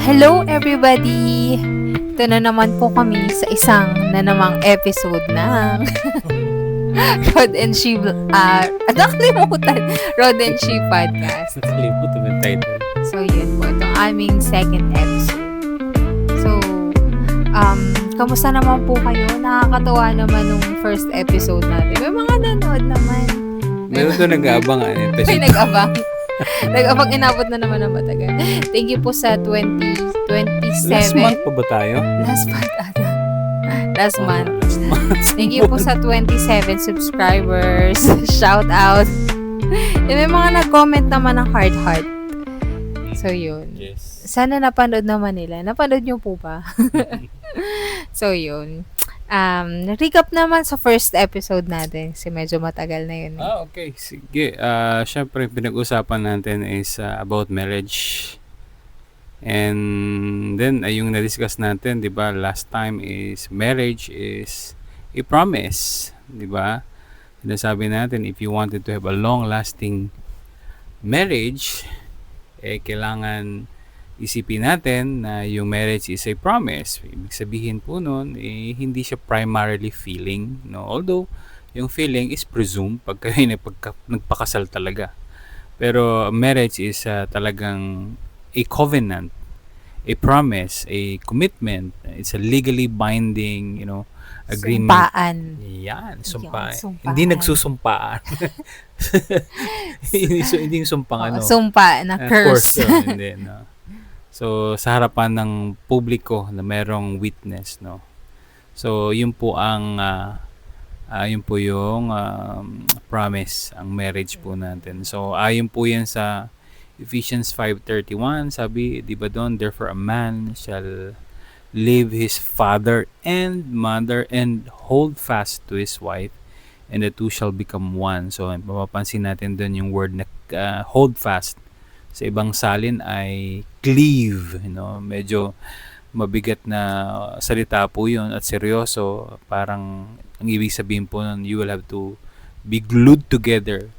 Hello everybody! Ito na naman po kami sa isang na namang episode ng Rod and She nakalimutan, Rod and She Podcast. Nakalimutan yung title. So yun po, itong aming second episode. So, kamusta naman po kayo? Nakakatawa naman nung first episode natin. May mga nanood naman. Meron doon nag-aabang. May nag-abang. Nag-abang inabot na naman ng matagal. Thank you po sa 2027. Last month pa ba tayo? Last month. Last month. Thank you po sa 27 subscribers. Shout out. May mga nag-comment naman ng heart. So, yun. Yes. Sana napanood naman nila. Napanood nyo po ba? So, yun. Recap naman sa first episode natin. Kasi medyo matagal na yun. Okay. Sige. Siyempre, pinag-usapan natin is about marriage. And then, yung na-discuss natin, di ba, last time is marriage is a promise. Di ba? Sinasabi natin, if you wanted to have a long-lasting marriage, kailangan isipin natin na yung marriage is a promise. Ibig sabihin po nun, hindi siya primarily feeling. No? Although, yung feeling is presumed pag kayo nagpakasal talaga. Pero marriage is talagang a covenant, a promise, a commitment. It's a legally binding, agreement. Sumpaan. Yan, sumpaan. Sumpaan. Hindi nagsusumpaan. hindi yung sumpang Sumpa na curse. Of course, hindi, no. So, sa harapan ng publiko na merong witness, no. So, yun po yung promise, ang marriage po natin. So, ayon po yan sa Ephesians 5:31, sabi, di ba doon, therefore a man shall leave his father and mother and hold fast to his wife, and the two shall become one. So, mapapansin natin doon yung word na hold fast. Sa ibang salin ay cleave, medyo mabigat na salita po yun at seryoso. Parang ang ibig sabihin po nun, you will have to be glued together,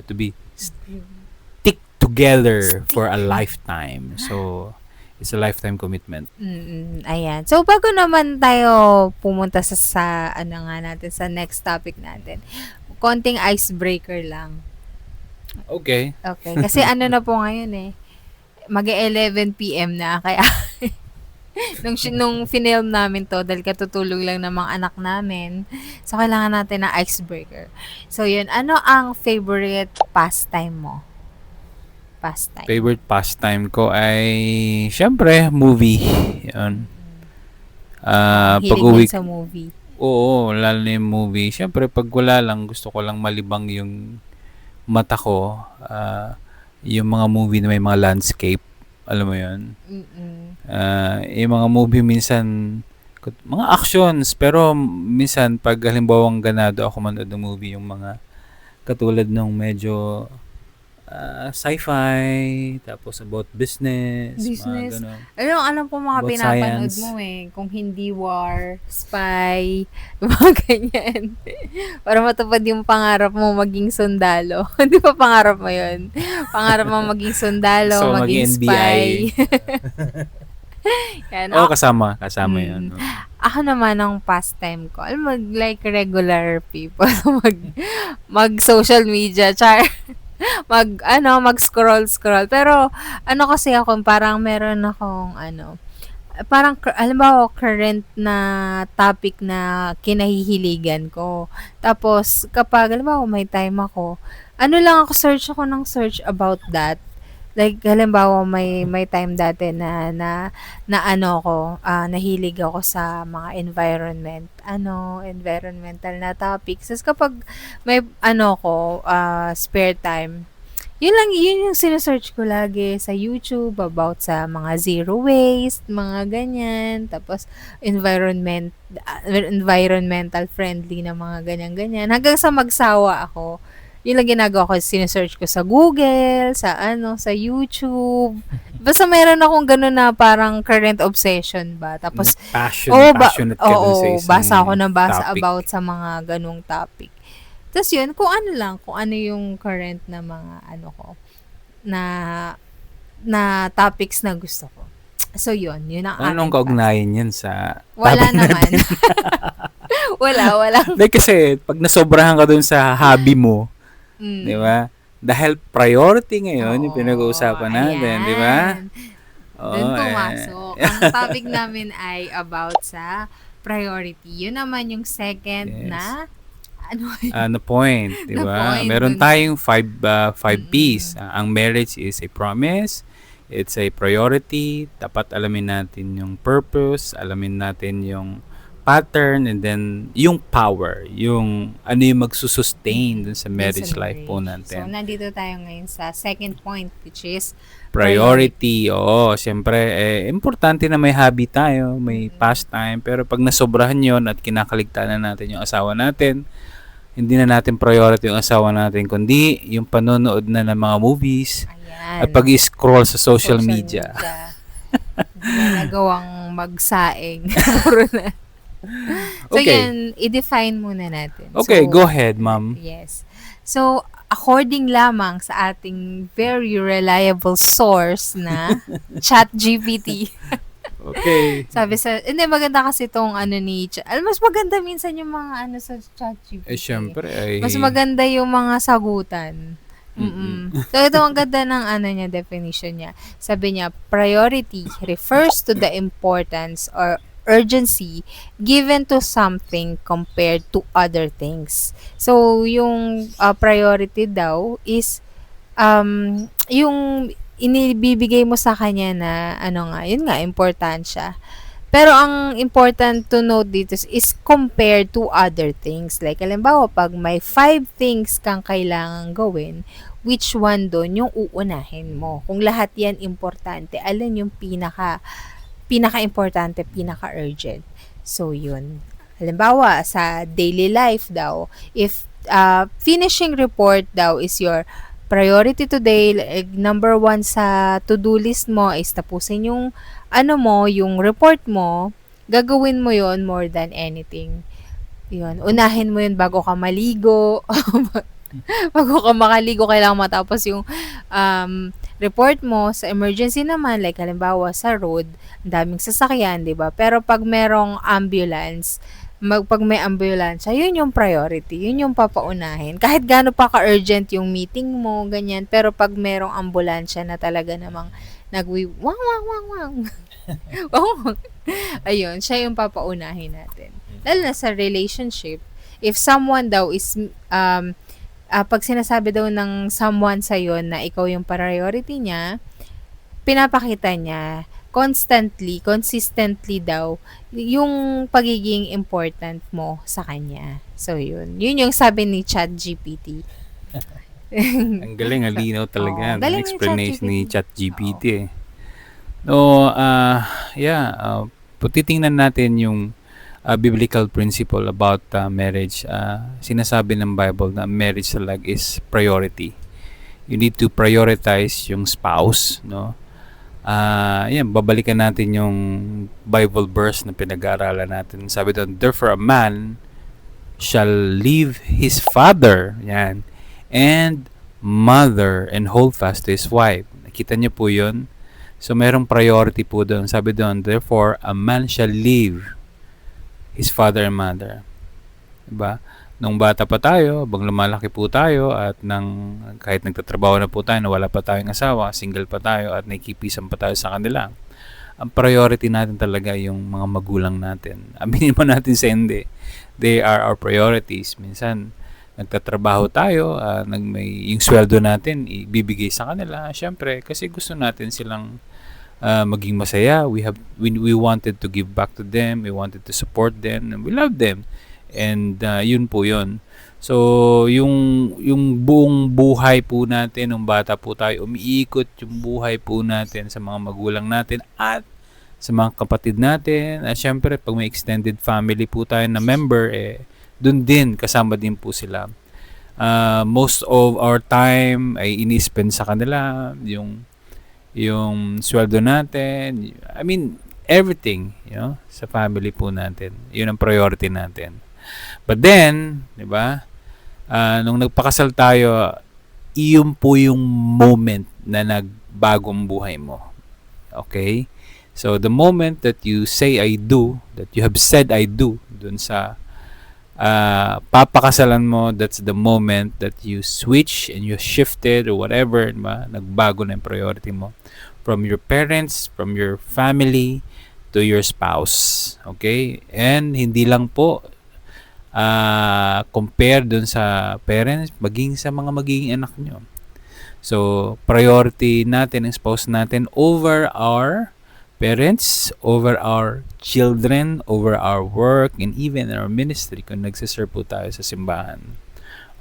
to be stick together for a lifetime. So, it's a lifetime commitment. Ayan. So, bago naman tayo pumunta sa next topic natin, konting icebreaker lang. Okay. Kasi na po ngayon mag-11 PM na, kaya nung film namin to, dahil katutulog lang ng mga anak namin, so kailangan natin ng icebreaker. So yun, ano ang favorite pastime mo? Favorite pastime ko ay syempre movie. Yun. Hilig sa movie. Oo, lalo na yung movie. Syempre pag wala lang, gusto ko lang malibang yung mata ko, yung mga movie na may mga landscape, alam mo yun? Yung mga movie minsan, mga actions, pero minsan pag halimbawang ganado ako manood ng movie, yung mga katulad ng medyo sci-fi, tapos about business. Mga ganun. Alam ko mga About pinapanood science. mo kung hindi war, spy, mga ganyan. Para matupad yung pangarap mo maging sundalo. Hindi pa pangarap mo yun? Pangarap mo maging sundalo, So, maging maging spy. Yan. Kasama yun. No? Ako naman ang pastime ko, like regular people, mag social media, mag scroll. Pero, kasi ako, parang meron akong, parang, alam mo, current na topic na kinahihiligan ko. Tapos, kapag, alam mo, may time ako, search about that. Like, halimbawa, may time dati na nahilig ako sa mga environmental na topics. Tapos kapag may, spare time, yun yung sinesearch ko lagi sa YouTube about sa mga zero waste, mga ganyan. Tapos, environmental friendly na mga ganyan-ganyan. Hanggang sa magsawa ako, yun lang ginagawa ko, sinesearch ko sa Google, sa YouTube. Basta meron akong gano'n na parang current obsession ba. Tapos, passionate ka dun sa isang basa ako ng basa topic. about sa mga ganong topic. Tapos yun, kung ano yung current na mga na topics na gusto ko. So yun ang Anong aking thoughts. kaugnayan yan sa Wala topic naman. natin? Walang. Like kasi, pag nasobrahan ka dun sa hobby mo, di Mm. ba? Dahil priority ngayon yung Oo, pinag-uusapan natin, di ba? ayan. Doon Oo, pumasok. Ang topic namin ay about sa priority. Yun naman yung second yes. na ano Na point, di na ba? point Meron dun sa tayong five P's. mm. Ang marriage is a promise, it's a priority. Dapat alamin natin yung purpose, alamin natin yung pattern, and then yung power, yung ano yung magsusustain dun sa Dun sa marriage life po marriage. So, natin. nandito tayo ngayon sa second point, which is Priority, oo. Siyempre, importante na may hobby tayo, may pastime. Pero pag nasobrahan yon at kinakaligtaan na natin yung asawa natin, hindi na natin priority yung asawa natin, kundi yung panonood na ng mga movies at Ayan, pag-scroll sa social media. Hindi na nagawang magsaing. Puro na. So, Okay. yan, i-define muna natin. Okay, So, go ahead, ma'am. yes. So, according lamang sa ating very reliable source na ChatGPT. Okay. Sabi hindi maganda kasi tong ano ni mas maganda minsan yung mga ano sa ChatGPT. Syempre ay... Mas maganda yung mga sagutan. Mm-mm. So, ito ang ganda ng ano niya, definition niya. Sabi niya, priority refers to the importance or urgency given to something compared to other things. So, yung priority daw is yung inibibigay mo sa kanya na ano nga, yun nga, importansya. Pero ang important to note dito is compared to other things. Like, halimbawa, pag may 5 things kang kailangan gawin, which one doon yung uunahin mo? Kung lahat yan importante, alin yung pinaka-importante, pinaka-urgent? So, yun. Halimbawa, sa daily life daw, if finishing report daw is your priority today, like, number 1 sa to-do list mo is tapusin yung yung report mo, gagawin mo yon more than anything. Yun, unahin mo yun bago ka maligo. Bago ka makaligo, kailangan matapos yung report mo. Sa emergency naman, like halimbawa sa road, ang daming sasakyan, di ba? Pero pag merong ambulance, pag may ambulansya, yun yung priority, yun yung papaunahin. Kahit gaano pa ka-urgent yung meeting mo, ganyan, pero pag merong ambulansya na talaga namang wang wang wang wang. Wang. Ayun, siya yung papaunahin natin. Lalo na sa relationship, if someone daw is pag sinasabi daw ng someone sa'yo na ikaw yung priority niya, pinapakita niya consistently daw, yung pagiging important mo sa kanya. So, yun. Yun yung sabi ni ChatGPT. Ang galing, ang linaw talaga. Oo, Ang galing ni explanation ni ChatGPT. ChatGPT eh. No, titingnan natin yung biblical principle about marriage. Sinasabi ng Bible na marriage talaga is priority. You need to prioritize yung spouse, no? Babalikan natin yung Bible verse na pinag-aaralan natin. Sabi doon, therefore a man shall leave his father, yan, and mother, and hold fast to his wife. Nakita niyo po yun? So, merong priority po doon. Sabi doon, therefore, a man shall leave his father and mother. Diba? Nung bata pa tayo, habang lumalaki po tayo, at kahit nagtatrabaho na po tayo, na wala pa tayong asawa, single pa tayo, at nakikipisan pa tayo sa kanila, ang priority natin talaga yung mga magulang natin. Aminin mo natin sa hindi. They are our priorities. Minsan, nagtatrabaho tayo, yung sweldo natin, ibibigay sa kanila. Siyempre, kasi gusto natin silang maging masaya. We wanted to give back to them. We wanted to support them. And we love them. And yun po yun. So, yung buong buhay po natin, nung bata po tayo, umiikot yung buhay po natin sa mga magulang natin at sa mga kapatid natin. At syempre, pag may extended family po tayo na member, dun din, kasama din po sila. Most of our time ay ini-spend sa kanila, yung sweldo natin, I mean, everything, sa family po natin. Yun ang priority natin. But then, di ba, nung nagpakasal tayo, iyon po yung moment na nagbagong buhay mo. Okay? So the moment that you say I do, that you have said I do dun sa papakasalan mo, that's the moment that you switch and you shifted or whatever, diba? Nagbago na yung priority mo from your parents, from your family to your spouse. Okay? And hindi lang po compare dun sa parents, maging sa mga magiging anak nyo. So, priority natin ang spouse natin over our parents, over our children, over our work, and even our ministry kung nagsiserve po tayo sa simbahan.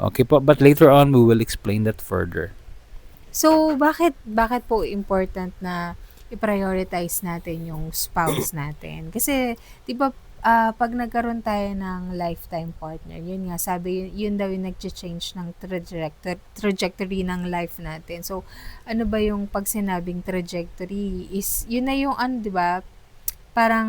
Okay po, but later on, we will explain that further. So, bakit po important na i-prioritize natin yung spouse natin? Kasi, di ba, pag nagkaroon tayo ng lifetime partner, yun nga, sabi, yun daw yung nag-change ng trajectory ng life natin. So, ano ba yung pag sinabing trajectory is, yun na yung ano, di ba, parang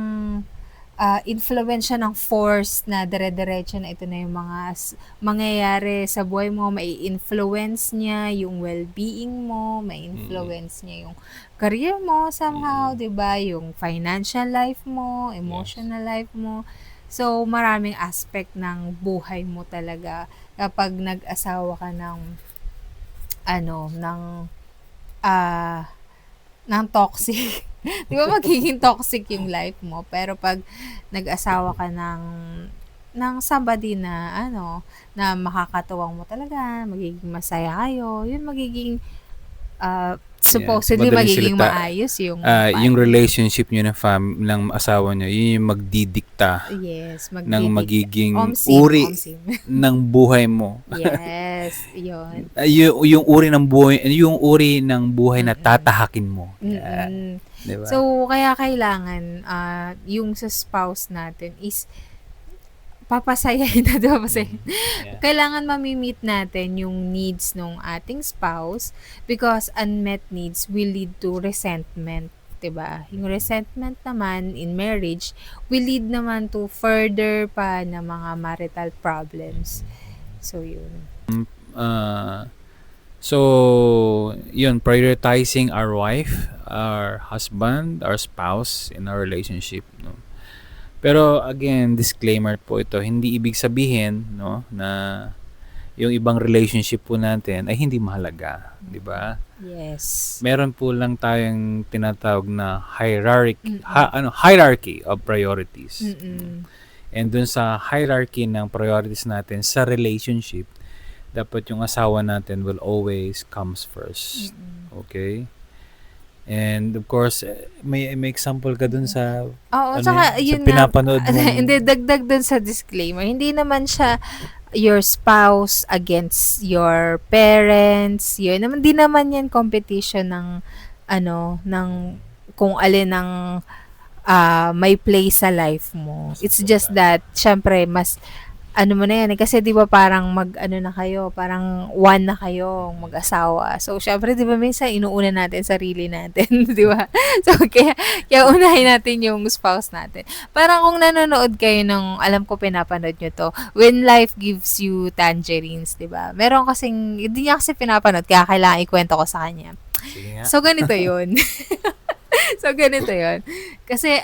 influence siya ng force na dire-diretso na ito na yung mga mangyayari sa buhay mo, may influence niya yung well-being mo, may influence niya yung career mo somehow, 'di ba? Yung financial life mo, emotional life mo. So, maraming aspect ng buhay mo talaga kapag nag-asawa ka ng ah ng toxic. 'Di ba magiging toxic yung life mo, pero pag nag-asawa ka ng somebody na na makakatuwang mo talaga, magiging masaya kayo, yun magiging supposedly madaling magiging salita, maayos yung yung relationship nyo ng asawa nyo, yun yung magdidikta yes, ng magiging Omsim, uri omsim. ng buhay mo. Yes, yun. Yung uri ng buhay na tatahakin mo. Yan. Mm-mm. Diba? So, kaya kailangan yung sa spouse natin is papasayahin na, diba? Yeah. Kailangan mamimit natin yung needs ng ating spouse because unmet needs will lead to resentment, diba? Yung resentment naman in marriage will lead naman to further pa na mga marital problems. So, yun. So, yun, prioritizing our wife, our husband, our spouse in our relationship, no? Pero again, disclaimer po ito, hindi ibig sabihin, no, na yung ibang relationship po natin ay hindi mahalaga, di ba? Yes. Meron po lang tayong tinatawag na hierarchy of priorities. And dun sa hierarchy ng priorities natin sa relationship, dapat yung asawa natin will always comes first. Okay? And of course, may example ka dun sa tsaka sa yun pinapanood mo. Hindi, dagdag dun sa disclaimer. Hindi naman siya your spouse against your parents. Yun naman, di naman yan competition ng ng kung alin ang may place sa life mo. It's just that, syempre, mas mo na yan, kasi di ba parang na kayo, parang one na kayo, mag-asawa. So, syempre, di ba minsan inuuna natin sarili natin, di ba? So, kaya unahin natin yung spouse natin. Parang kung nanonood kayo ng, alam ko pinapanood nyo to, When Life Gives You Tangerines, di ba? Meron kasing, hindi niya kasi pinapanood, kaya kailangan ikwento ko sa kanya. So, ganito yun. Kasi,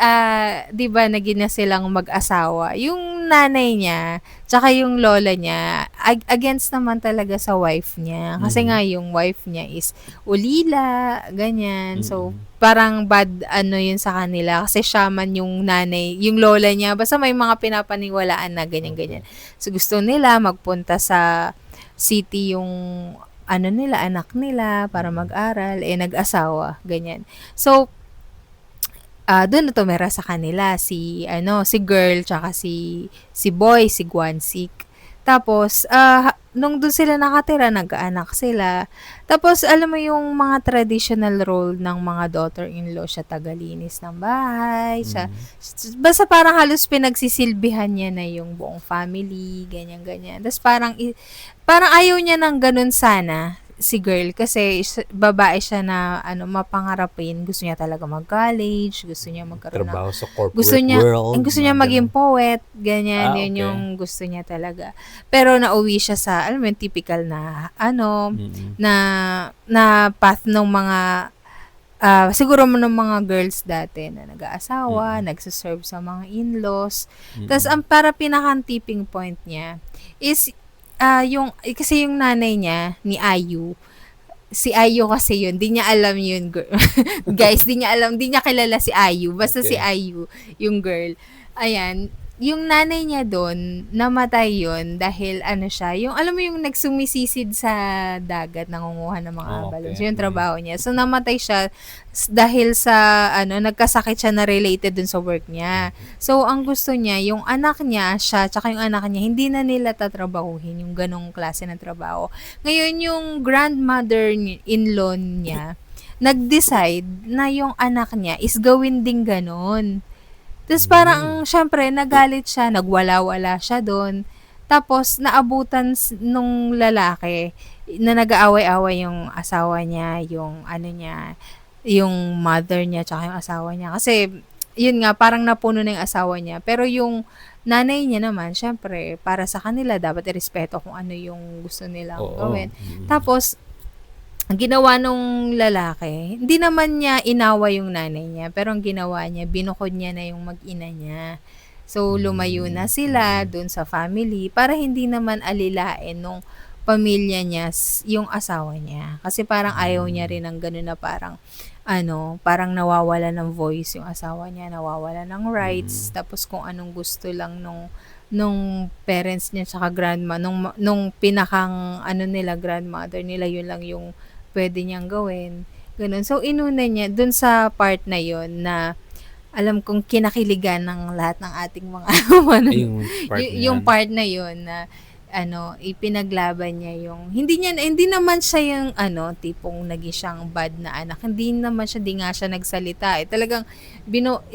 di ba, naging na silang mag-asawa. Yung nanay niya, tsaka yung lola niya, against naman talaga sa wife niya. Kasi nga, yung wife niya is ulila, ganyan. So, parang bad yun sa kanila. Kasi shaman yung nanay, yung lola niya. Basta may mga pinapaniwalaan na ganyan-ganyan. So, gusto nila magpunta sa city yung nila, anak nila, para mag-aral, nag-asawa, ganyan. So, doon na tumira sa kanila si girl tsaka si boy, si Guansik. Tapos nung doon sila nakatira, nag-anak sila. Tapos alam mo yung mga traditional role ng mga daughter-in-law, siya tagalinis ng bahay, siya basta parang halos pinagsisilbihan niya na yung buong family, ganyan. Tapos parang ayaw niya ng ganun sana si girl kasi babae siya na mapangarapin, gusto niya talaga mag-college, gusto niya magkaroon trabaho sa corporate world, world, gusto niya maging poet, ganyan, yun okay. yung gusto niya talaga. Pero nauwi siya sa alam mo yung typical na na path ng mga siguro mo ng mga girls dati na nag-aasawa, Mm. nagse-serve sa mga in-laws. Tas Mm. ang para pinakang tipping point niya is, kasi yung nanay niya ni Ayu, si Ayu kasi yun, di niya alam yun, guys, di niya alam, di niya kilala si Ayu, basta si Okay. Ayu, yung girl. Ayan, yung nanay niya doon, namatay yun dahil ano siya, yung alam mo yung nagsumisisid sa dagat, nangunguha ng mga abalons, Okay. yung trabaho niya. So namatay siya dahil sa nagkasakit siya na related dun sa work niya. So ang gusto niya, yung anak niya, siya, tsaka yung anak niya, hindi na nila tatrabahuhin yung ganong klase ng trabaho. Ngayon yung grandmother-in-law niya, nag-decide na yung anak niya is gawin ding ganon. Tapos parang, syempre, nagalit siya, nagwala-wala siya doon. Tapos, naabutan nung lalaki na nag-aaway-away yung asawa niya, yung ano niya, yung mother niya, tsaka yung asawa niya. Kasi, yun nga, parang napuno na yung asawa niya. Pero yung nanay niya naman, syempre, para sa kanila, dapat irespeto kung ano yung gusto nilang Oo. gawin. Tapos, ang ginawa nung lalaki, hindi naman niya inawa yung nanay niya, pero ang ginawa niya, binukod niya na yung mag-ina niya. So, lumayo na sila dun sa family para hindi naman alilain nung pamilya niya yung asawa niya. Kasi parang ayaw niya rin ng gano'n na parang, parang nawawala ng voice yung asawa niya, nawawala ng rights, tapos kung anong gusto lang nung parents niya tsaka grandma, nung pinakang nila, grandmother nila, yun lang yung pwede niyang gawin, gano'n. So, inuna niya dun sa part na yon na alam kong kinakiligan ng lahat ng ating mga Ay, yung part na yung yan. part na yon na ipinaglaban niya yung hindi naman siya yung tipong naging siyang bad na anak. Hindi naman siya, di nga siya nagsalita. Talagang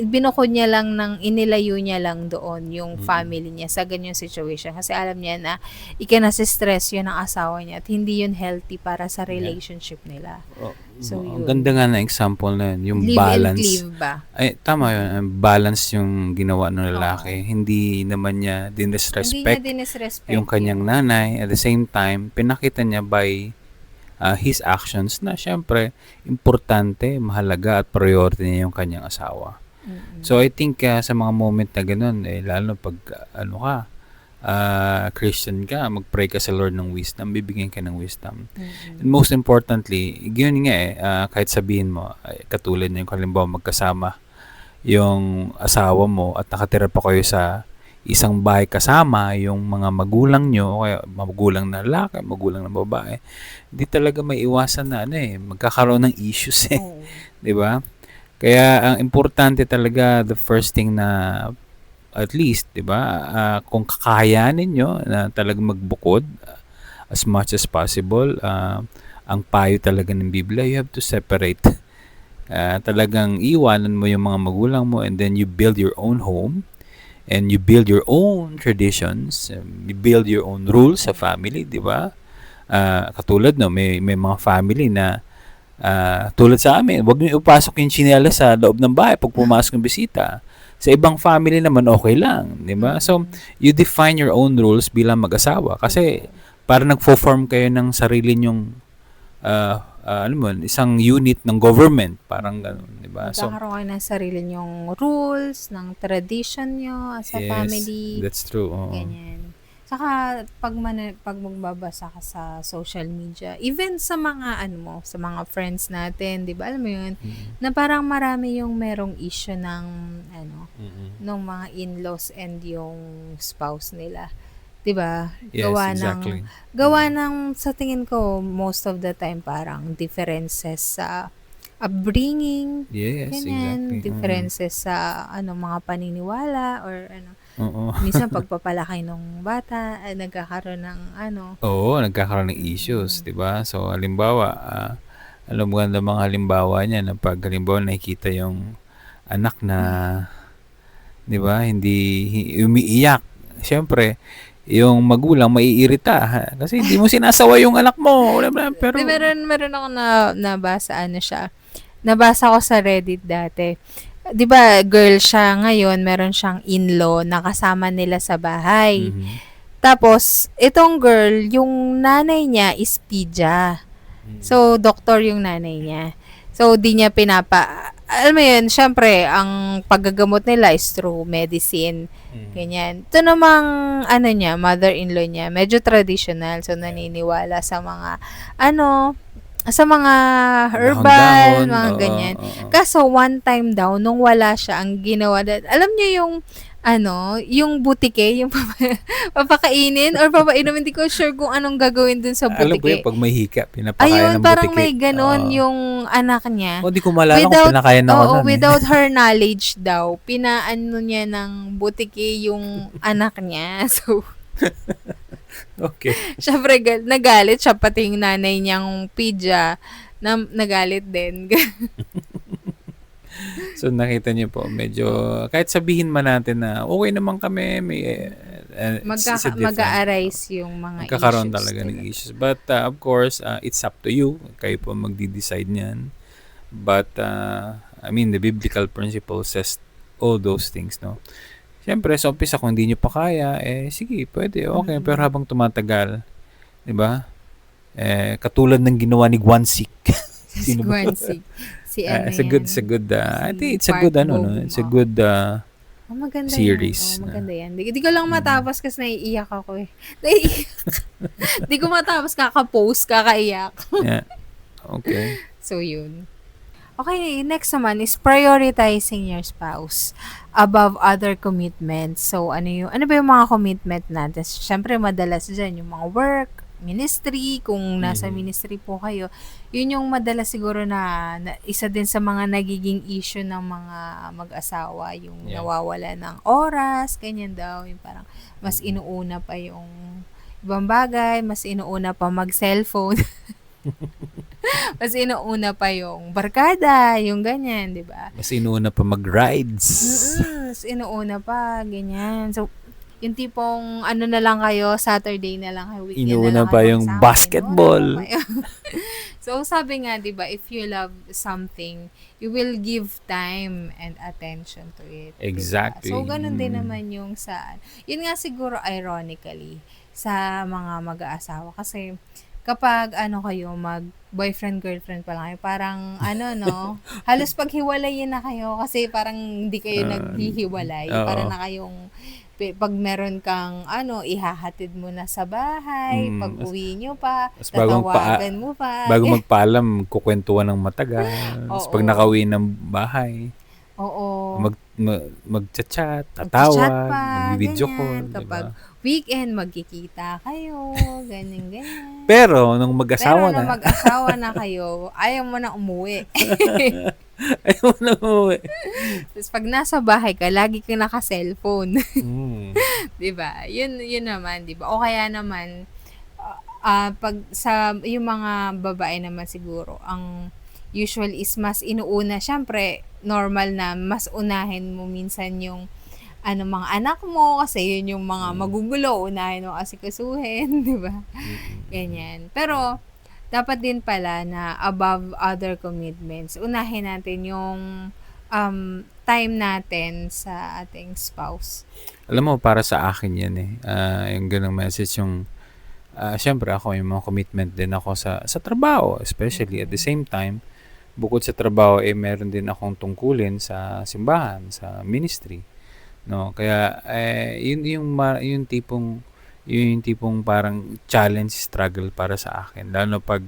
binukod niya lang inilayo niya lang doon yung family niya sa ganyang situation kasi alam niya na ikinasi-stress yun ng asawa niya at hindi yun healthy para sa relationship nila. So, Ang yun. ganda nga ng example na yun, yung Live and balance. cleave ba? Ay, tama yun. Ang balance yung ginawa ng lalaki. Hindi naman niya Hindi niya dinisrespect dinisrespect yung kanyang nanay. At the same time, pinakita niya by his actions na syempre, importante, mahalaga at priority niya yung kanyang asawa. So, I think sa mga moment na ganun, lalo pag Christian ka, mag-pray ka sa Lord ng wisdom, bibigyan ka ng wisdom. And most importantly, yun nga kahit sabihin mo, katulad na yung halimbawa magkasama yung asawa mo at nakatira pa kayo sa isang bahay kasama yung mga magulang nyo, o kaya magulang na lalaki, magulang na babae, hindi talaga may iwasan na magkakaroon ng issues Oo. 'di ba? Kaya ang importante talaga, the first thing na at least, 'di ba, kung kakayanin nyo na talagang magbukod as much as possible, ang payo talaga ng Biblia, you have to separate. Talagang iwanan mo yung mga magulang mo and then you build your own home and you build your own traditions, you build your own rules sa family, 'di ba? Katulad may mga family na tulad sa amin, wag niyo ipasok yung tsinelas sa loob ng bahay pag pumasok ng bisita. Sa ibang family naman okay lang, 'di ba? So you define your own rules bilang mag-asawa kasi para nagfo-form kayo ng sarili nyong isang unit ng government, parang gano'n, 'di ba? So Magkakaroon kayo ng sarili niyong rules, ng tradition niyo as a yes, family. that's true. Ganyan. Saka pag magbabasa ka sa social media, even sa mga sa mga friends natin, 'di ba? Alam mo 'yun, na parang marami yung merong issue ng ng mga in-laws and yung spouse nila. 'Di ba? Yes, exactly. Gawa ng sa tingin ko most of the time parang differences sa upbringing, Yes, ganyan, exactly. differences sa mga paniniwala or Oo. minsan pagpapalaki ng bata nagkakaroon ng Oo, nagkakaroon ng issues, 'di ba? So halimbawa, alam mo ganda mga halimbawa niya na pag halimbawa nakikita yung anak na 'di ba, hindi umiiyak. Siyempre, yung magulang maiirita kasi hindi mo sinasawa yung anak mo. Pero meron ako nabasa nabasa ko sa Reddit dati. 'Di ba girl siya ngayon, meron siyang in-law na kasama nila sa bahay. Tapos itong girl, yung nanay niya is pidya. So doktor yung nanay niya. So, di niya alam mo yun, syempre, ang paggagamot nila is through medicine. Mm. Ganyan. Ito namang, ano niya, mother-in-law niya, medyo traditional. So, Yeah. naniniwala sa mga, ano, sa mga herbal, Dahon-dahon, mga oo, ganyan. oo. Kaso, one time daw, nung wala siya, ang ginawa, alam niyo yung, ano, yung butike, yung papakainin or papainom, hindi ko sure kung anong gagawin dun sa Alam ko yun, butike. 'pag may hika, pinapakain Ayun, ng parang butike. may gano'n Oo. yung anak niya. Oh, di ko maalala kung Without, pinakain ako oo, nun, eh. without her knowledge daw, pinaano niya ng butike yung anak niya. So, Okay. syempre nagalit siya, pati yung nanay niyang pidya, nagalit din. So, nakita niyo po, medyo kahit sabihin man natin na okay naman kami, may it's a different. Mag-a-arise yung mga Magkakaroon issues talaga ng nila. issues. But, of course, it's up to you. Kayo po magdi-decide niyan. But, I mean, the biblical principle says all those things, no? Siyempre, sa umpisa, kung hindi nyo pa kaya, sige, pwede, okay. Pero habang tumatagal, di ba? Katulad ng ginawa ni Gwansik. Si Sino ba? Gwansi. Si ano It's a good, I Si think it's a Park good, ano, no? Bom, It's a oh. good Maganda series. yan. Maganda yan. Di ko lang matapos kasi naiiyak ako eh. Naiiyak. Di ko matapos, kaka-post, kakaiyak. Yeah. Okay. So, yun. Okay, next naman is prioritizing your spouse above other commitments. So, ano ba yung mga commitment natin? Siyempre, madalas dyan yung mga work, ministry, kung nasa ministry po kayo. Yun yung madalas siguro na isa din sa mga nagiging issue ng mga mag-asawa, yung nawawala ng oras, ganyan daw. Yung parang mas inuuna pa yung ibang bagay, mas inuuna pa mag-cellphone. Mas inuuna pa yung barkada, yung ganyan, di ba? Mas inuuna pa mag-rides. Mas inuuna pa, ganyan. So, yung tipong ano na lang kayo, Saturday na lang kayo, weekend Inuuna na lang pa kayo yung magsama, basketball. inuuna pa kayo. So, sabi nga, di ba, if you love something, you will give time and attention to it. Exactly. Diba? So, ganun din naman yung yun nga siguro ironically, sa mga mag-aasawa. Kasi, kapag kayo, mag-boyfriend-girlfriend pa lang kayo, parang no, halos paghiwalayin na kayo kasi parang hindi kayo naghihiwalay. Para na kayong, pag meron kang ihahatid mo na sa bahay, pag uwi nyo pa, tatawagan mo pa. Bago magpaalam, kukwentuhan ng matagal. Tapos pag nakauwi ng bahay, oo. mag-chat, Mag-chat tatawag, pa, mag-video ganyan. call. Kapag Diba? weekend, magkikita kayo, ganyan. Pero, nung mag-asawa Pero nung mag-asawa na kayo, ayaw mo na umuwi. ayaw mo na umuwi. Tapos pag nasa bahay ka, lagi kang naka-cellphone. Diba? Yun naman, diba? O kaya naman, pag yung mga babae naman siguro, ang usual is mas inuuna, syempre, normal na mas unahin mo minsan yung mga anak mo kasi yun yung mga magugulo, unahin mo asikasuhin, di ba? Ganyan. Pero, dapat din pala na above other commitments, unahin natin yung time natin sa ating spouse. Alam mo, para sa akin yan yung ganang message yung syempre ako, yung mga commitment din ako sa trabaho, especially at the same time, bukod sa trabaho, meron din akong tungkulin sa simbahan, sa ministry. No, kaya yun yung tipong parang challenge, struggle para sa akin. Lalo pag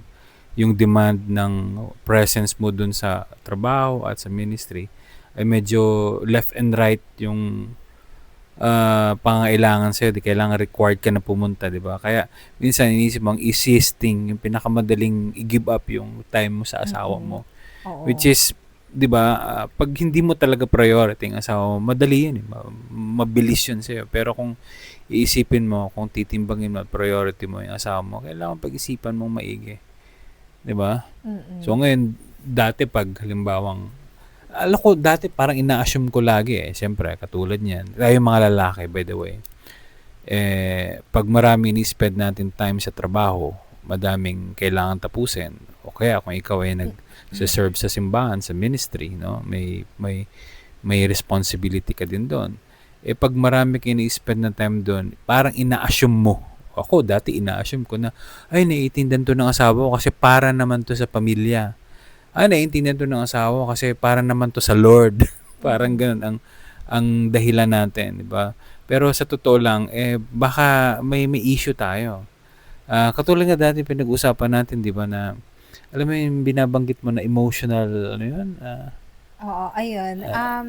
yung demand ng presence mo dun sa trabaho at sa ministry ay medyo left and right yung pangailangan sa'yo. Di kailangan required ka na pumunta, di ba? Kaya minsan inisip mo ang easiest thing, yung pinakamadaling i-give up yung time mo sa asawa mo. Which is, di ba, pag hindi mo talaga priority ang asawa mo, madali yun. Mabilis yun sa'yo. Pero kung iisipin mo, kung titimbangin mo at priority mo yung asawa mo, kailangan pag-isipan mong maigi. Di ba? So ngayon, dati pag halimbawang, alam ko, dati parang ina-assume ko lagi siyempre, katulad niyan. Yung mga lalaki, by the way. Pag marami ni-spend natin time sa trabaho, madaming kailangan tapusin. O kaya kung ikaw ay nag-serve sa simbahan, sa ministry, no? May responsibility ka din doon. Pag marami kayo ni-spend na time doon, parang ina-assume mo. Ako, dati ina-assume ko na, ay, naiintindihan to ng asawa ko kasi para naman to sa pamilya. naiintindihan 'to ng asawa kasi para naman 'to sa Lord. Parang Mm. gano'n ang dahilan natin, 'di ba? Pero sa totoo lang, baka may issue tayo. Katulad nga dati pinag-usapan natin, 'di ba, na alam mo yung binabanggit mo na emotional ano 'yun, Oo, ayun. ah,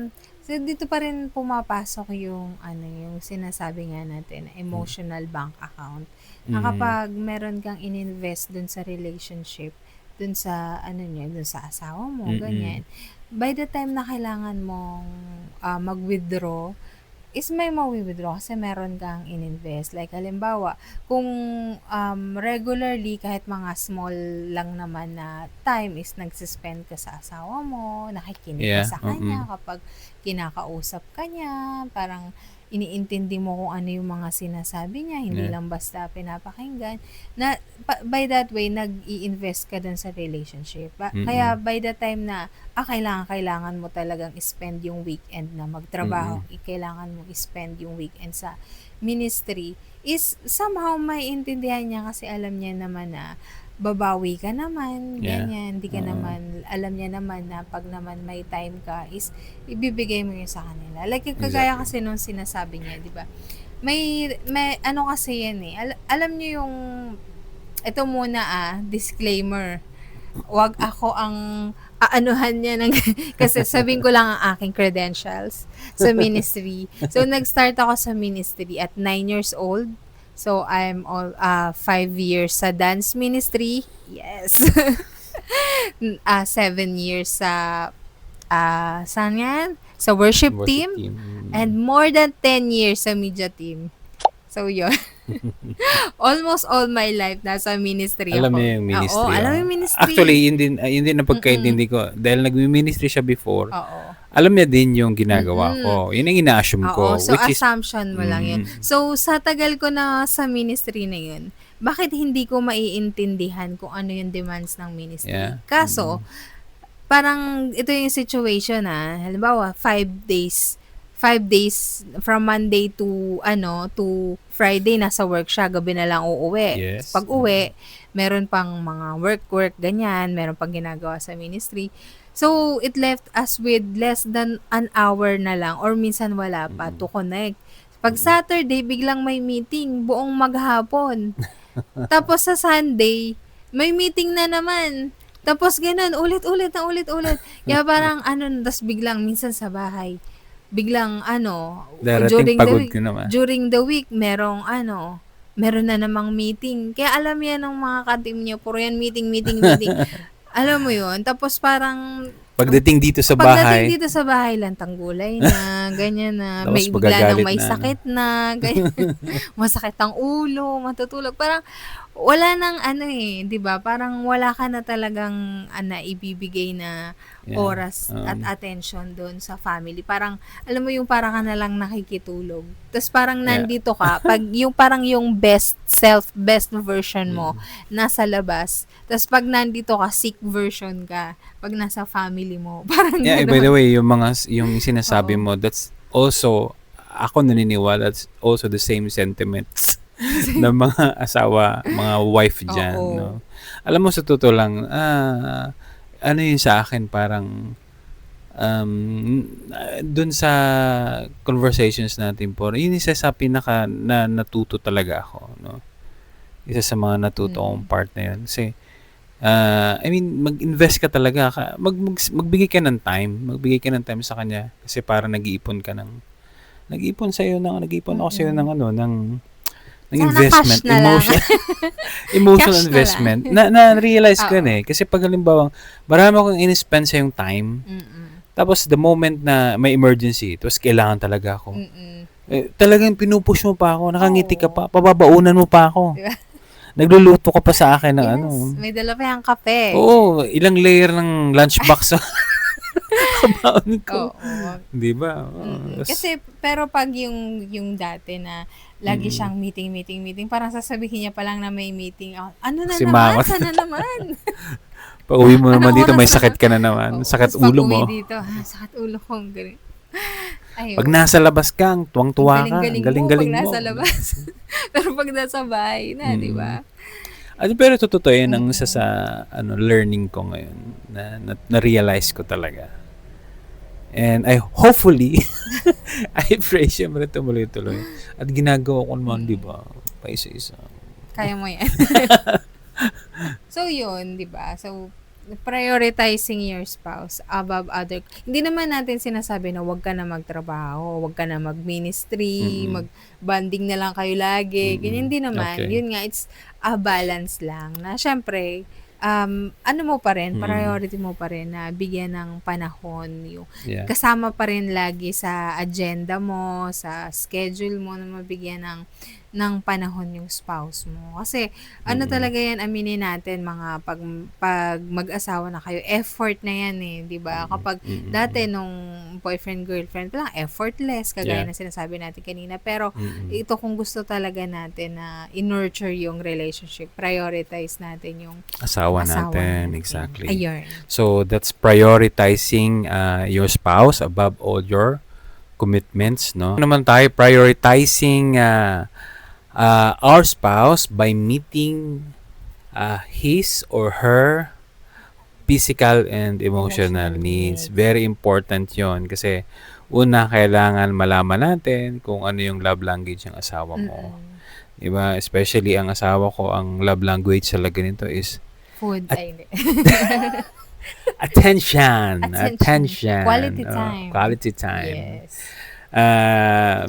So dito pa rin pumapasok yung ano, yung sinasabi nga natin na hmm, emotional bank account. Na mm, kapag meron kang ininvest dun sa relationship, dun sa ano niya, dun sa asawa mo, mm, ganyan. By the time na kailangan mong mag-withdraw, is may mawi-withdraw kasi meron kang ininvest. Like halimbawa, kung regularly kahit mga small lang naman na time is nagse-spend ka sa asawa mo, nakikinig ka yeah, sa kanya mm, kapag kinakausap ka niya, parang iniintindi mo kung ano yung mga sinasabi niya, hindi yeah, lang basta pinapakinggan, na by that way, nag-i-invest ka dun sa relationship. Kaya mm, by the time na kailangan mo talagang spend yung weekend na magtrabaho, mm, kailangan mo spend yung weekend sa ministry, is somehow maiintindihan niya kasi alam niya naman na babawi ka naman, yeah, ganyan, hindi ka oo, naman, alam niya naman na pag naman may time ka is ibibigay mo yun sa kanila. Like yung kagaya exactly. kasi nung sinasabi niya, di ba? May ano kasi yan eh. Alam niyo yung, ito muna disclaimer, wag ako ang aanuhan niya ng kasi sabihin ko lang ang aking credentials sa ministry. So nag-start ako sa ministry at 9 years old. So I'm all 5 years sa dance ministry. Yes. 7 years sa saan yan? Sa worship Worship team team, and more than 10 years sa media team. So yun. Almost all my life nasa ministry Alam ako. niya yung Oo, ministry, alam mo oh. yung ministry. Actually, yun din ang Mm. pagkaintindi ko dahil nagmi-ministry siya before, Oo. alam niya din yung ginagawa Mm. ko. Yun ang ina-assume Oo, ko, so which is assumption mo lang 'yun. mm, So sa tagal ko na sa ministry na 'yun, bakit hindi ko maiintindihan kung ano yung demands ng ministry? yeah, Kaso parang ito yung situation halimbawa 5 days from Monday to to Friday nasa work siya, gabi na lang uuwi. yes, Pag-uwi, meron pang mga work ganyan, meron pang ginagawa sa ministry. So it left us with less than an hour na lang or minsan wala pa mm, to connect. Pag mm. Saturday, biglang may meeting buong maghapon. Tapos sa Sunday, may meeting na naman. Tapos ganun, ulit-ulit na ulit-ulit. Kaya parang tas biglang minsan sa bahay, biglang Darating pagod ka naman. during the week, meron na namang meeting. Kaya alam yan ng mga ka-team niyo, puro yan meeting, meeting, meeting. Alam mo yun? Tapos parang, Pagdating dito sa pagdating bahay, dito sa bahay, lantang gulay na, ganyan na, tapos may bigla nang magagalit may na, no? sakit na, ganyan, masakit ang ulo, matutulog. Parang, wala nang 'di ba? Parang wala ka na talagang ibibigay na Yeah. oras at attention doon sa family. Parang, alam mo yung parang ka na lang nakikitulog. Tapos parang Yeah. nandito ka, pag yung parang yung best version mo, Mm. nasa labas. Tapos pag nandito ka, sick version ka. Pag nasa family mo. Parang Yeah, by the gano'n. way, yung sinasabi Oo. mo, that's also, ako naniniwala, that's also the same sentiments ng mga asawa, mga wife dyan, no? Oo. Alam mo, sa totoo lang, ano yun sa akin, parang, dun sa conversations natin po, yun isa sa pinaka na natuto talaga ako, no? Isa sa mga natuto kong Mm. part na yun. Kasi, I mean, mag-invest ka talaga. Magbigay ka ng time. Magbigay ka ng time sa kanya. Kasi parang nag-iipon ako sa'yo ng Mm. ng Sana investment, cash na lang. emotional Cash na lang. investment. Na-realize ko yun Oo. eh. Kasi pag halimbawa, marami akong in-spend sa yung time. Mm. Tapos the moment na may emergency, tapos kailangan talaga ako. Mm. Talagang pinupush mo pa ako, nakangiti ka Oo. pa, pababaunan mo pa ako. Di ba? Nagluluto ka pa sa akin ng ano. Yes, may dala pa yang kape. Oo, ilang layer ng lunchbox sa kabaon ko. Oo. 'Di ba? Oo, Kasi pero pag yung dati na lagi mm, siyang meeting, parang sasabihin niya pa lang na may meeting. Ano na si naman? mama, Sana naman? pauwi mo naman Anong dito, oras may na ba? sakit ka na naman. Oo, Sakit tapos ulo pag-uwi mo. dito, sakit ulo ko, ang galing. Pag Ayun. nasa labas ka, ang Ang tuwang-tuwa ka, ang galing-galing mo pag galing-galing mo. nasa labas. Pero pag nasa bahay na, di Mm. ba? At pero totoo yan ang isa Mm. sa learning ko ngayon na realize ko talaga. And I hopefully I pray siyempre tumuloy-tuloy. At ginagawa ko naman, di Mm. ba? Pa isa-isa. Kaya mo yan. So, yun, di ba? So, prioritizing your spouse above other. Hindi naman natin sinasabi na wag ka na magtrabaho, wag ka na mag-ministry, Mm-mm. mag-bonding na lang kayo lagi. Ganyan Mm-mm. din naman. Okay. Yun nga, it's a balance lang. Na syempre, ano mo pa rin, Mm. priority mo pa rin na bigyan ng panahon yung Yeah. kasama pa rin lagi sa agenda mo, sa schedule mo na mabigyan ng panahon yung spouse mo. Kasi ano Mm-mm. talaga yan, aminin natin mga pag mag-asawa na kayo, effort na yan eh, 'di ba? Kapag Mm-mm. dati nung boyfriend girlfriend pa lang effortless kagaya Yeah. na sinasabi natin kanina, pero Mm-mm. ito kung gusto talaga natin na i-nurture yung relationship, prioritize natin yung Asawa asawa natin. natin. Exactly. Ayun. So that's prioritizing your spouse above all your commitments, no? Ano naman tayo prioritizing our spouse by meeting his or her physical and emotional needs. Very important 'yon kasi una kailangan malaman natin kung ano yung love language ng asawa mo. Mm-mm. 'Di ba? Especially ang asawa ko, ang love language talaga nito is Food. At- Ay, hindi. attention. Attention. Quality Oh, time. quality time. Yes.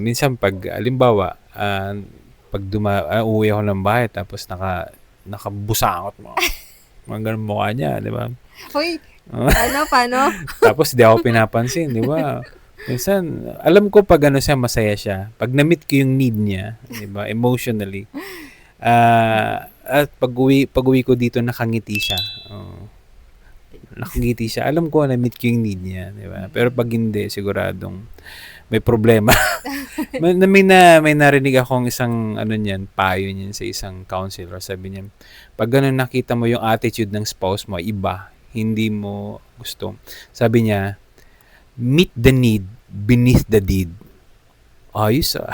Minsan pag alimbawa, pag uuwi ako ng bahay tapos nakabusangot mo. Mga ganun mukha niya, di ba? Hoy, paano? Tapos di ako pinapansin, di ba? Minsan, alam ko pag ano siya, masaya siya. Pag na-meet ko yung need niya, di ba? Emotionally. At pag-uwi ko dito, nakangiti siya. Nakangiti siya. Alam ko na-meet ko yung need niya, di ba? Pero pag hindi, siguradong may problema. may narinig akong isang payo niyan sa isang counselor. Sabi niya, pag ganun nakita mo yung attitude ng spouse mo, iba, hindi mo gusto. Sabi niya, meet the need beneath the deed. Ayos ah.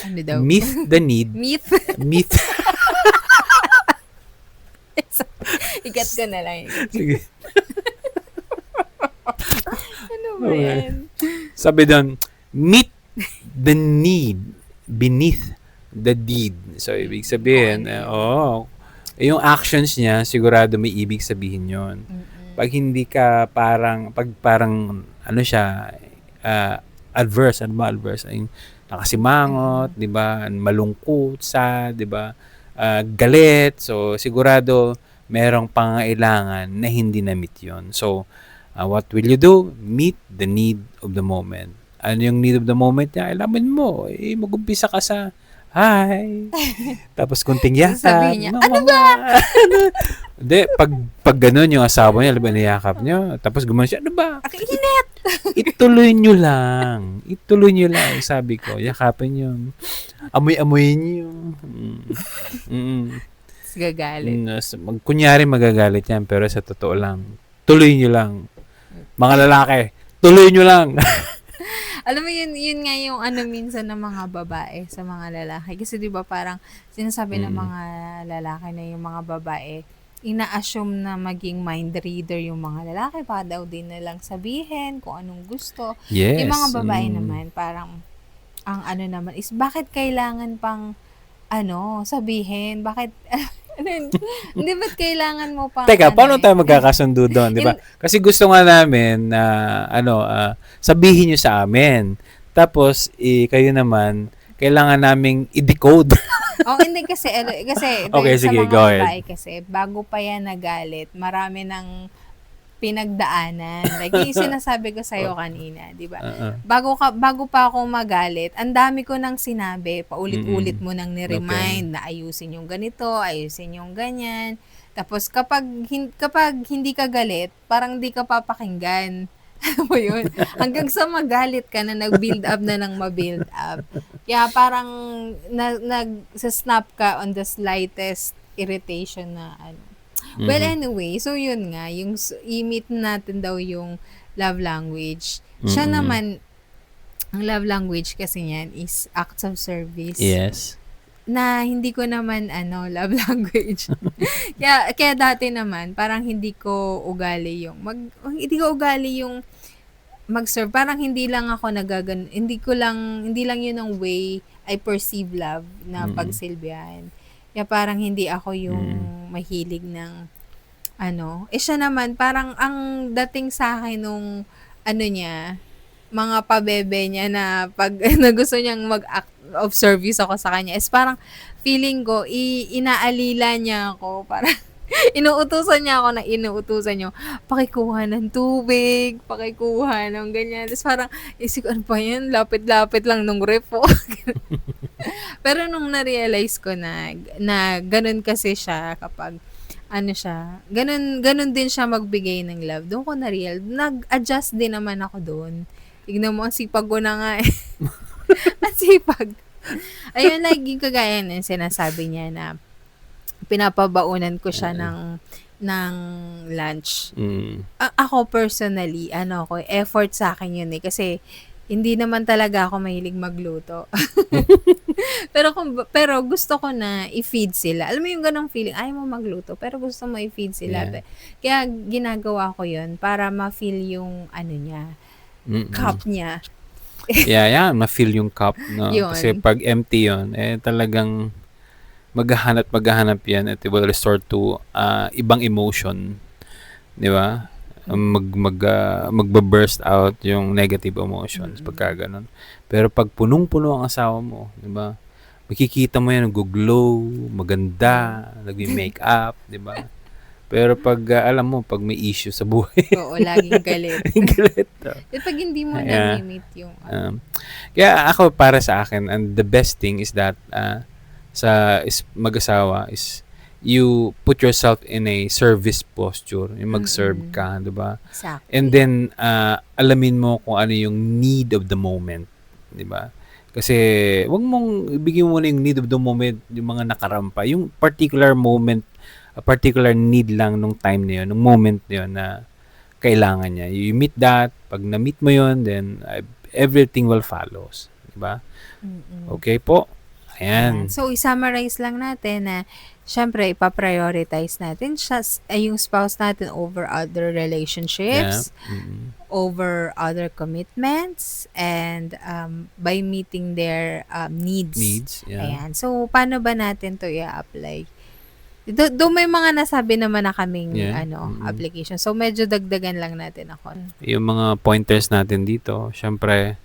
Ano daw? Meet the need. Meet. Ikat ko na lang. Sige. Ano ba yan? Sabi doon, meet the need beneath the deed. So, ibig sabihin, yung actions niya, sigurado may ibig sabihin yon. Pag hindi ka pag parang, adverse, ano ba adverse? Yung nakasimangot, di ba? Malungkot, sad, di ba? Galit. So, sigurado, merong pangailangan na hindi na-meet yun. So, what will you do? Meet the need of the moment. Ano yung need of the moment niya? Alamin mo. Mag-umpisa ka sa, hi. Tapos kunting yakap. Sabihin niya, ano ba? Hindi, pag ganun yung asawa niya, alam mo, niyakap niyo. Tapos gumawa siya, ano ba? Init! Ituloy nyo lang. Ituloy nyo lang, sabi ko. Yakapin nyo. Amoy-amoy nyo. Gagalit. Kunyari magagalit yan, pero sa totoo lang, tuloy nyo lang. Mga lalaki, tuloy nyo lang. Alam mo, yun nga yung minsan ng mga babae sa mga lalaki. Kasi di ba parang sinasabi ng mga lalaki na yung mga babae, ina-assume na maging mind reader yung mga lalaki. Pa daw din nilang sabihin kung anong gusto. Yes. Yung mga babae naman, parang, ang naman is, bakit kailangan pang, sabihin? Bakit, hindi ba't kailangan mo pang Teka, paano tayo magkakasundo doon, di ba? Kasi gusto nga namin na sabihin nyo sa amin. Tapos kayo naman kailangan naming i-decode. Hindi kasi Okay, sa sige, mga go ahead. babae kasi bago pa yan nagalit, marami ng pinagdaanan. Like yung sinasabi ko sa iyo kanina, 'di ba? Bago pa ako magalit, ang dami ko nang sinabi, paulit-ulit mo nang ni-remind na ayusin yung ganito, ayusin yung ganyan. Tapos kapag hindi ka galit, parang hindi ka papakinggan. Ano mo yun? Hanggang sa magalit ka na, nag-build up na ng ma-build up. Kaya parang nag-snap ka on the slightest irritation na Well, anyway, so yun nga, yung i-meet natin daw yung love language. Siya naman, ang love language kasi niyan is acts of service. Yes. na hindi ko naman love language. Kaya dati naman parang hindi ko ugali yung mag-serve. Parang hindi lang yun ang way I perceive love na Mm. pagsilbihan. Kaya parang hindi ako yung Mm. mahilig ng siya naman parang ang dating sa akin nung niya, mga pabebe niya na 'pag na gusto niyang mag-act of service ako sa kanya is parang feeling ko inaalila niya ako, parang inuutusan niya, pakikuha ng tubig, pakikuha ng ganyan. Tapos parang isip ko, ano pa yan, lapit-lapit lang nung ref po. Pero nung na-realize ko na ganun kasi siya kapag ganun din siya magbigay ng love. Doon ko nag-adjust din naman ako doon. Tignan mo, ang sipag ko na nga eh. Ang sipag. Ayun, like yung kagaya ng sinasabi niya na pinapabaunan ko siya ng lunch. Mm. Ako personally, effort sa akin yun eh. Kasi hindi naman talaga ako mahilig magluto. Pero gusto ko na i-feed sila. Alam mo yung ganong feeling, ayaw mo magluto, pero gusto mo i-feed sila. Yeah. Kaya ginagawa ko yun para ma-feel yung niya, cup niya. Yeah, ma-fill yung cup, no? Yun. Kasi pag empty yun, talagang maghahanap yan at it will restore to ibang emotion, di ba? Magba-burst out yung negative emotions pagka ganun. Pero pag punong-puno ang asawa mo, di ba? Makikita mo yan, nag-glow, maganda, nag-make up, di ba? Pero pag alam mo, pag may issue sa buhay, Oo, laging galit. galit. Pag hindi mo Yeah. na-limit yung Kaya ako, para sa akin, and the best thing is that mag-asawa is you put yourself in a service posture, yung mag-serve ka, di ba? Exactly. And then alamin mo kung ano yung need of the moment, di ba? Kasi wag mong ibigay mo na yung need of the moment, yung mga nakarampa, yung particular moment, a particular need lang nung time na yun, nung moment na yun na kailangan niya. You meet that, pag na-meet mo yun, then everything will follows, di ba? Okay po. Ayan. So, i-summarize lang natin na syempre, ipaprioritize natin yung spouse natin over other relationships, over other commitments, and by meeting their needs. Yeah. Ayan. So, paano ba natin to i-apply? Do may mga nasabi naman na kaming application. So, medyo dagdagan lang natin ako. Yung mga pointers natin dito, syempre,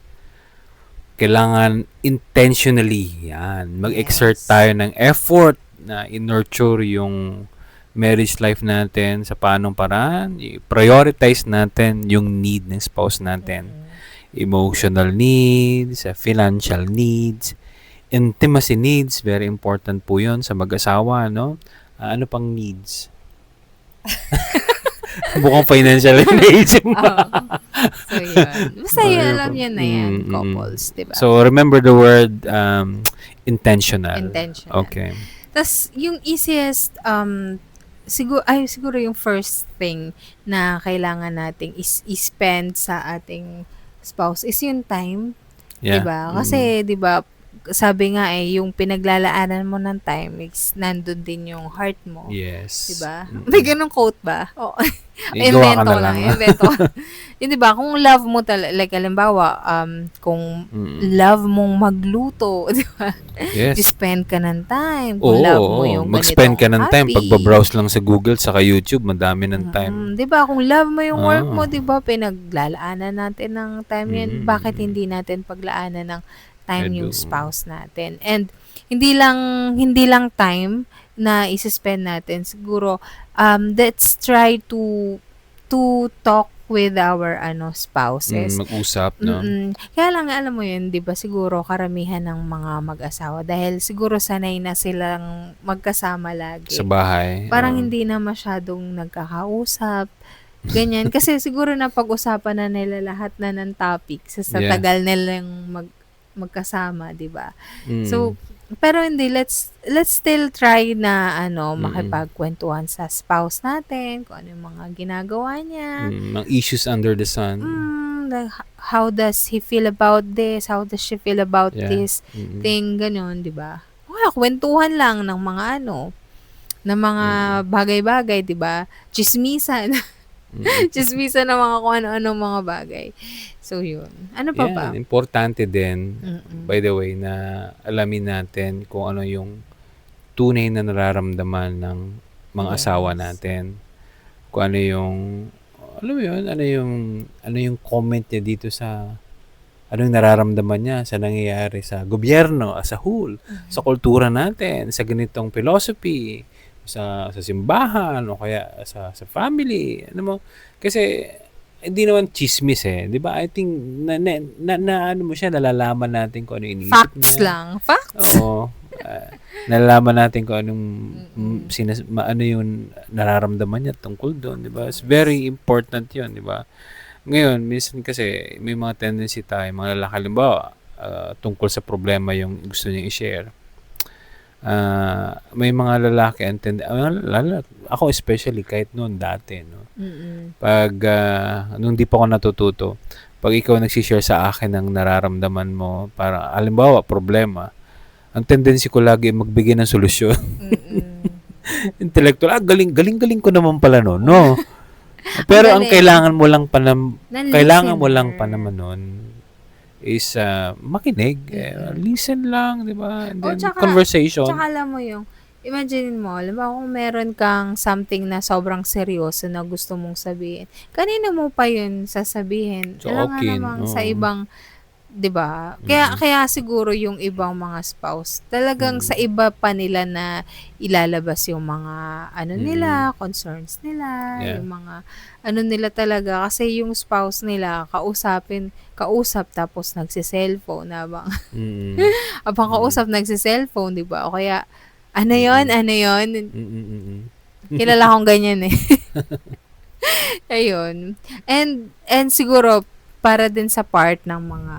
kailangan intentionally yan. Mag-exert tayo ng effort na in-nurture yung marriage life natin sa paanong paraan. I-prioritize natin yung need ng spouse natin. Emotional needs, financial needs, intimacy needs, very important po yun sa mag-asawa, no? Ano pang needs? Bukang financial needs. So, yun. Basta yun, alam yun na yan, couples, diba? So, remember the word intentional. Intentional. Okay. Tas yung easiest, siguro yung first thing na kailangan nating i-spend sa ating spouse is yung time. Yeah. Diba? Kasi, diba, sabi nga yung pinaglalaanan mo ng time is nandun din yung heart mo. Yes. Diba? May ganun quote ba? Oh. Gawa ka na lang. Invento. Yun, diba? Kung love mo like halimbawa, kung love mong magluto, diba? Yes. Spend ka ng time. Kung love mo yung mag-spend ka ng time. hobby. Pagbabrowse lang sa Google, saka YouTube, madami ng time. Diba? Kung love mo yung work mo, diba? Pinaglalaanan natin ng time yan. Bakit hindi natin paglaanan ng time yung spouse natin? And hindi lang time na isi-spend natin. Siguro, let's try to talk with our spouses. Mag-usap, no? Kaya lang, alam mo yun, di ba, siguro karamihan ng mga mag-asawa, dahil siguro sanay na silang magkasama lagi. Sa bahay. Parang hindi na masyadong nagkakausap. Ganyan. Kasi siguro na pag-usapan na nila lahat na ng topic sa tagal nilang magkasama, di ba? So, pero hindi, let's still try na makipagkwentuhan sa spouse natin, kung ano yung mga ginagawa niya. Mga issues under the sun. Like, how does he feel about this? How does she feel about this thing? Ganun, di ba? na kwentuhan lang ng mga ng mga bagay-bagay, 'di ba? Tsismisan. Tsismisan ng mga kung ano-anong mga bagay. So, yun. Ano pa ba? Yan, importante din, Mm-mm. by the way, na alamin natin kung ano yung tunay na nararamdaman ng mga asawa Yes. natin. Kung ano yung, alam mo yun, ano yung comment niya dito sa, anong nararamdaman niya sa nangyayari sa gobyerno as a whole, sa kultura natin, sa ganitong philosophy, sa simbahan, o kaya sa family. Ano mo, kasi hindi naman chismis eh, 'di ba? I think na ano mo siya, nalalaman natin kung ano iniisip Facts niya. lang. Facts. Oo. Nalalaman natin kung anong Mm-mm. ano yung nararamdaman niya tungkol doon, 'di ba? It's very important 'yun, 'di ba? Ngayon, minsan kasi may mga tendency tayo, mga lalaki, halimbawa, tungkol sa problema yung gusto niya i-share. May mga lalaki, ako especially, kahit noon dati, no? Mm-mm. Pag, nung di pa ako natututo, pag ikaw nagsishare sa akin ng nararamdaman mo, para, halimbawa, problema, ang tendency ko lagi magbigay ng solusyon. Mm-mm. Intellectual, galing ko naman pala no, no? Pero ang galing. kailangan mo lang pa listener. naman nun is makinig, listen lang, 'di ba? And then conversation. Tsaka alam mo yung, imagine mo, alam mo kung meron kang something na sobrang seryoso na gusto mong sabihin, kanina mo pa yun sasabihin. So, Alam nga okay, namang oo. sa ibang, 'di ba? Kaya siguro yung ibang mga spouse, talagang sa iba pa nila na ilalabas yung mga nila, concerns nila, Yeah. yung mga nila talaga, kasi yung spouse nila kausap tapos nagse-cellphone habang kausap nagse-cellphone, 'di ba? O kaya ano 'yon? Kilala kong ganyan eh. Ayun. And siguro para din sa part ng mga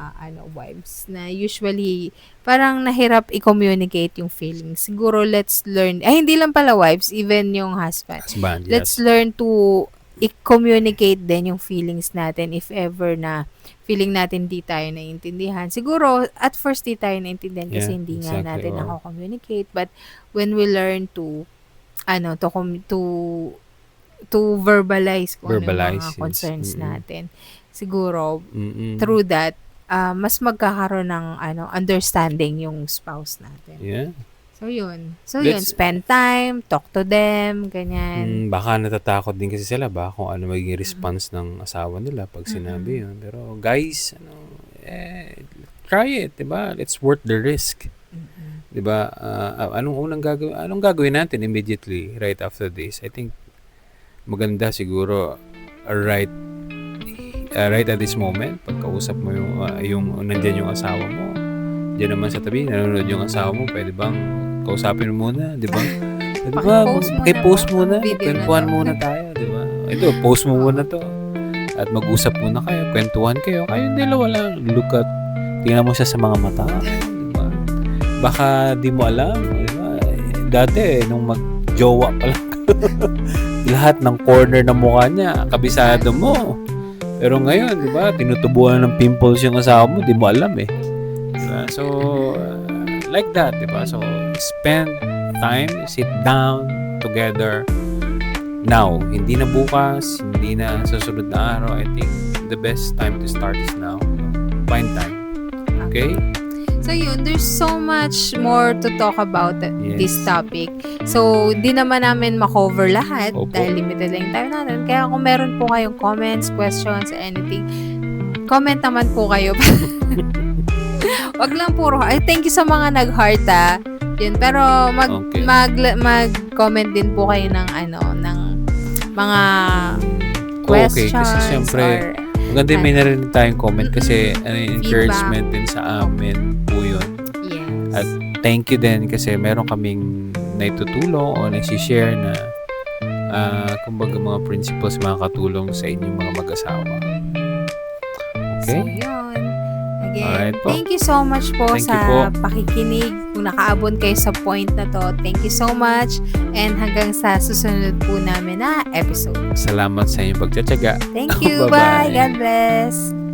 wives na usually parang nahirap i-communicate yung feelings. Siguro let's learn, hindi lang pala wives, even yung husband. Husband, Let's yes. learn to i-communicate din yung feelings natin if ever na feeling natin di tayo naiintindihan. Siguro at first di tayo naiintindihan kasi Yeah, hindi nga exactly, natin oo. nako-communicate, but when we learn to to verbalize kung ano yung Verbalize, mga yes. concerns natin. Siguro, Mm-mm. through that, mas magkakaroon ng understanding yung spouse natin. Yeah. So, yun. Let's- Spend time, talk to them, ganyan. Baka natatakot din kasi sila ba kung ano magiging response ng asawa nila pag sinabi yun. Pero guys, try it, 'di ba? It's worth the risk. 'Di ba? Anong gagawin natin immediately right after this? I think maganda siguro right at this moment, pagkausap mo yung nandiyan yung asawa mo, diyan naman sa tabi nanonood yung asawa mo, pwede bang kausapin mo muna, 'di ba? Di ba? Post Muna, video kwentuhan na to. muna tayo, 'di ba? Ito, post mo muna 'to. At mag-usap muna kayo, kwentuhan kayo. Kayong dalawa lang, tingnan mo siya sa mga mata, 'di ba? Baka di mo alam, 'di ba? Dati nung mag-jowa pa lang, lahat ng corner ng mukha niya kabisado mo. Pero ngayon, 'di ba, tinutubuan ng pimples yung asawa mo, di mo alam eh. 'Di ba? So, like that, 'di ba? So, spend time, sit down together now. Hindi na bukas, hindi na sa sunod na araw. I think the best time to start is now. Find time. Okay? So yun, there's so much more to talk about Yes. this topic. So, di naman namin makover lahat Opo. dahil limited lang yung time natin. Kaya kung meron po kayong comments, questions, anything, comment naman po kayo. Wag lang puro, thank you sa mga nag-heart Yun, pero Okay. mag-comment din po kayo ng ng mga Okay, questions kasi syempre, or maganda yung may narinig tayong comment kasi encouragement Feedback. din sa amin po yun. yes. At thank you din kasi meron kaming naitutulong o nagsishare na kumbaga mga principles makakatulong sa inyong mga mag-asawa. Okay? So, yun. Again, Alright po. thank you so much po Thank you sa po. pakikinig. Kung nakaabot kayo sa point na to, thank you so much. And hanggang sa susunod po namin na episode. Salamat sa inyong pagtsatsaga. Thank you. Bye-bye. Bye. God bless.